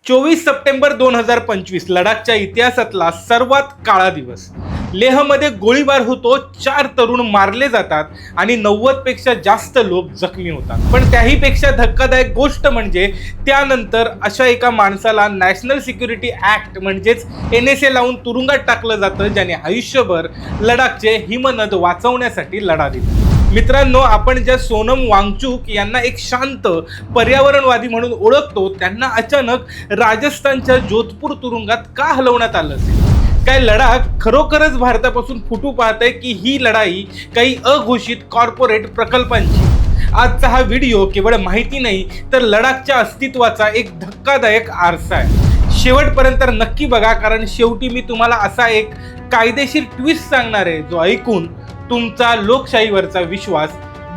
24 September 2025 लडाखच्या इतिहासातला सर्वात काळा दिवस. लेहमध्ये गोळीबार होतो, 4 तरुण मारले जातात आणि 90 पेक्षा जास्त लोक जखमी होतात. पण त्याहीपेक्षा धक्कादायक गोष्ट म्हणजे त्यानंतर अशा एका माणसाला नॅशनल सिक्युरिटी ऍक्ट म्हणजेच NSA लावून तुरुंगात टाकलं जातं, ज्याने आयुष्यभर लडाखचे हिमनद वाचवण्यासाठी लढा दिला. मित्रांनो, आपण ज्या सोनम वांगचुक यांना एक शांत पर्यावरणवादी म्हणून ओळखतो, त्यांना अचानक राजस्थानच्या जोधपूर तुरुंगात का हलवण्यात आलं असेल? काय लडाख खरोखरच भारतापासून फुटू पाहतंय की ही लढाई काही अघोषित कॉर्पोरेट प्रकल्पांची? आजचा हा व्हिडिओ केवळ माहिती नाही तर लडाखच्या अस्तित्वाचा एक धक्कादायक आरसा आहे. शेवटपर्यंत नक्की बघा, कारण शेवटी मी तुम्हाला असा एक कायदेशीर ट्विस्ट सांगणार आहे जो ऐकून तुमचा लोकशाहीवरचा विश्वास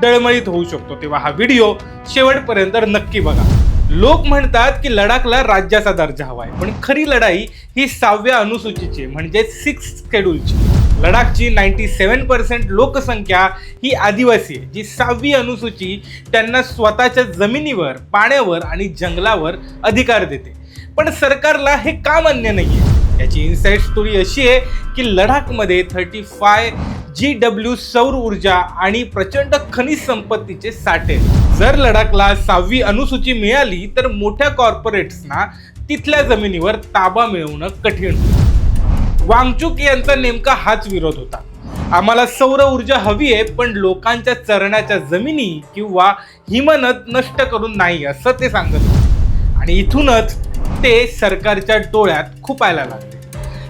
डळमळीत होऊ शकतो. तेव्हा हा व्हिडिओ शेवटपर्यंत नक्की बघा. लोक म्हणतात की लडाखला राज्याचा दर्जा हवाय, पण खरी लढाई ही 6व्या अनुसूचीची म्हणजे 6th शेड्यूलची. लडाखची 97% लोकसंख्या ही आदिवासी आहे, जी 6वी अनुसूची त्यांना स्वतःच्या जमिनीवर, पाण्यावर आणि जंगलावर अधिकार देते. पण सरकारला हे का मान्य नाहीये? याची इनसाइड स्टोरी अशी आहे की लडाखमध्ये 35 GW सौर ऊर्जा आणि प्रचंड खनिज संपत्तीचे साठे. जर लडाखला 6वी अनुसूची मिळाली तर मोठ्या कॉर्पोरेट्सना तिथल्या जमिनीवर ताबा मिळवणं कठीण. वांगचुक यांचा नेमका हाच विरोध होता. आम्हाला सौर ऊर्जा हवी आहे, पण लोकांच्या चरण्याच्या जमिनी किंवा हिमनद नष्ट करून नाही, असं ते सांगत होते. आणि इथूनच ते सरकारच्या डोळ्यात खुपायला लागले.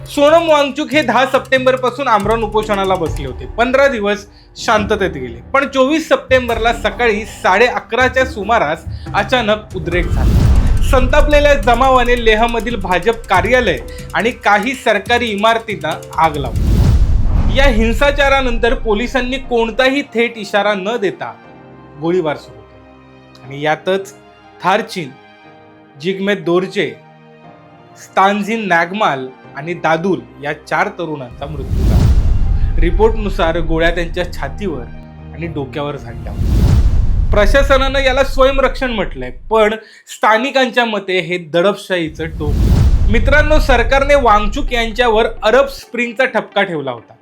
सोनम वांगचुक हे 10 सप्टेंबर पासून आमरण उपोषणाला बसले होते. 15 दिवस शांततेत गेले. पण 24 सप्टेंबरला सकाळी 11:30च्या सुमारास अचानक उद्रेक झाला. संतापलेल्या जमावाने लेहमधील भाजप कार्यालय आणि काही सरकारी इमारतींना आग लावली. या हिंसाचारानंतर पोलिसांनी कोणताही थेट इशारा न देता गोळीबार सुरू केला. आणि यातच थारचिन, जिग्मे दोर्जे, स्तानझिन नॅगमाल आणि दादुल या 4 तरुणांचा मृत्यू झाला. रिपोर्टनुसार गोळ्या त्यांच्या छातीवर आणि डोक्यावर झाडल्या. प्रशासनानं याला स्वयंरक्षण म्हटलंय, पण स्थानिकांच्या मते हे दडपशाहीचं टोक. मित्रांनो, सरकारने वांगचुक यांच्यावर अरब स्प्रिंगचा ठपका ठेवला होता.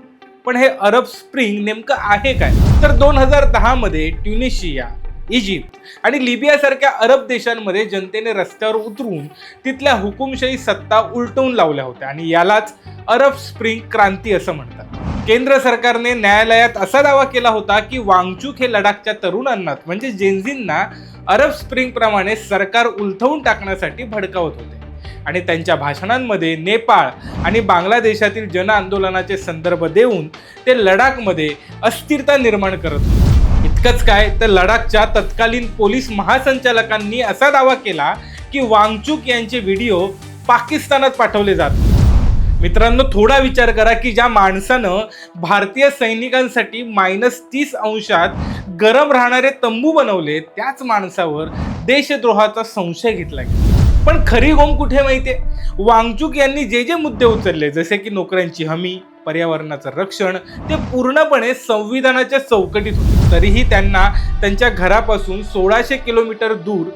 पण हे अरब स्प्रिंग नेमकं आहे काय? तर 2010 मध्ये ट्युनिशिया, इजिप्त आणि लिबियासारख्या अरब देशांमध्ये जनतेने रस्त्यावर उतरून तिथल्या हुकुमशाही सत्ता उलटवून लावल्या होत्या आणि यालाच अरब स्प्रिंग क्रांती असं म्हणतात. केंद्र सरकारने न्यायालयात असा दावा केला होता की वांगचुक हे लडाखच्या तरुणांना म्हणजे जेनझींना अरब स्प्रिंग प्रमाणे सरकार उलथवून टाकण्यासाठी भडकावत होते आणि त्यांच्या भाषणांमध्ये नेपाळ आणि बांगलादेशातील जन आंदोलनाचे संदर्भ देऊन ते लडाखमध्ये अस्थिरता निर्माण करत होते. इतकंच काय, तर लडाखच्या तत्कालीन पोलीस महासंचालकांनी असा दावा केला की वांगचुक यांचे व्हिडिओ पाकिस्तानात पाठवले जातात. मित्रांनो, थोडा विचार करा की ज्या माणसानं भारतीय सैनिकांसाठी -30 अंशात गरम राहणारे तंबू बनवले, त्याच माणसावर देशद्रोहाचा संशय घेतला गेला. पण खरी गोम कुठे माहितीये? वांगचुक यांनी जे मुद्दे उचलले, जसे की नोकऱ्यांची हमी, पर्यावरणाचं रक्षण, ते पूर्णपणे संविधानाच्या चौकटीत होते. तरीही त्यांना त्यांच्या घरापासून 1600 किलोमीटर दूर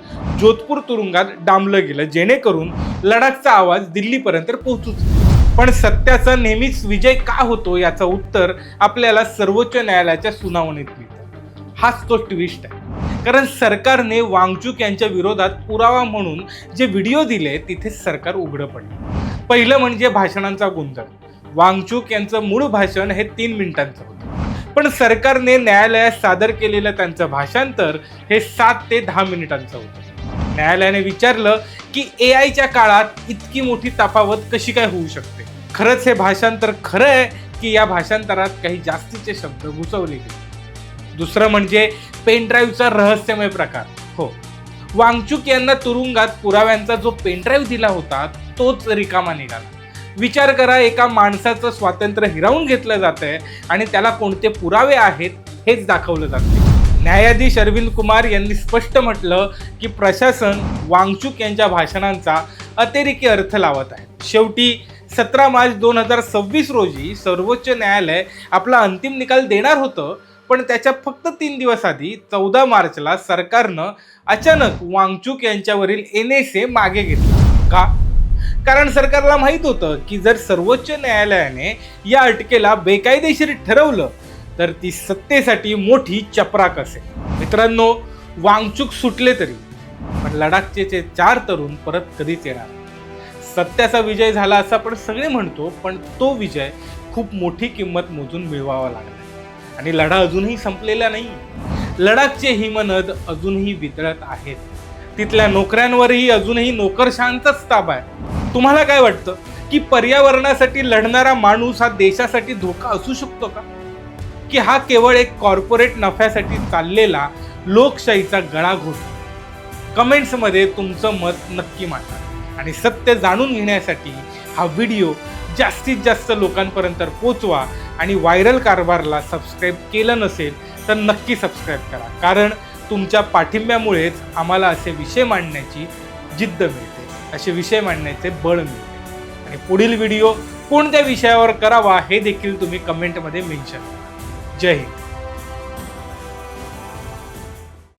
जोधपूर तुरुंगात डांबलं गेलं, जेणेकरून लडाखचा आवाज दिल्लीपर्यंत पोहोचू. पण सत्याचा नेहमीच विजय का होतो याचं उत्तर आपल्याला सर्वोच्च न्यायालयाच्या सुनावणीत मिळतं. हाच तो ट्विस्ट आहे. कारण सरकारने वांगचुक यांच्या विरोधात पुरावा म्हणून जे व्हिडिओ दिले तिथे सरकार उघडं पडलं. पहिलं म्हणजे भाषणांचा गोंधळ. वांगचुक यांचं मूळ भाषण हे 3 मिनिटांचं होतं, पण सरकारने न्यायालयात सादर केलेलं त्यांचं भाषांतर हे 7 ते 10 मिनिटांचं होतं. न्यायालयाने विचारलं की AIच्या काळात इतकी मोठी तफावत कशी काय होऊ शकते? खरंच हे भाषांतर खरं आहे की या भाषांतरात काही जास्तीचे शब्द घुसवले गेले? दुसरं म्हणजे पेनड्राईव्हचा रहस्यमय प्रकार. हो, वांगचुक यांना तुरुंगात पुराव्यांचा जो पेनड्राईव्ह दिला होता तोच रिकामा निघाला. विचार करा, एका माणसाचं स्वातंत्र्य हिरावून घेतलं जातंय आणि त्याला कोणते पुरावे आहेत हेच दाखवलं जातं. न्यायाधीश अरविंद कुमार यांनी स्पष्ट म्हटलं की प्रशासन वांगचुक यांच्या भाषणांचा अतिरेकी अर्थ लावत आहे. शेवटी 17 मार्च 2026 रोजी सर्वोच्च न्यायालय आपला अंतिम निकाल देणार होतं, पण त्याच्या फक्त 3 दिवस आधी 14 मार्चला सरकारनं अचानक वांगचुक यांच्यावरील NSA मागे घेतला. का? कारण सरकारला माहित होतं की जर सर्वोच्च न्यायालयाने या अटकेला बेकायदेशीर ठरवलं तर ती सत्तेसाठी मोठी चपराक असेल. मित्रांनो, वांगचूक सुटले तरी पण लडाखचे 4 तरुण परत कधीच येणार नाही. सत्याचा विजय झाला असं आपण सगळे म्हणतो, पण तो विजय खूप मोठी किंमत मोजून मिळवावा लागला आणि लढा अजूनही संपलेला नाही. लडाखचे हिमनद अजूनही वितळत आहेत. तिथल्या नोकऱ्यांवरही अजूनही नोकरशांचाच ताबा आहे. तुम्हाला काय वाटतं की पर्यावरणासाठी लढणारा माणूस हा देशासाठी धोका असू शकतो का, की हा केवळ एक कॉर्पोरेट नफ्यासाठी चाललेला लोकशाहीचा गळाघोट? कमेंट्समध्ये तुमचं मत नक्की मांडा आणि सत्य जाणून घेण्यासाठी हा व्हिडिओ जास्तीत जास्त लोकांपर्यंत पोहोचवा आणि व्हायरल कारभारला सबस्क्राईब केलं नसेल तर नक्की सबस्क्राईब करा, कारण तुमच्या पाठिंब्यामुळेच आम्हाला असे विषय मांडण्याची जिद्द मिळते, असे विषय मांडण्याचे बळ मिळते. आणि पुढील व्हिडिओ कोणत्या विषयावर करावा हे देखील तुम्ही कमेंटमध्ये मेन्शन करा. जय हिंद.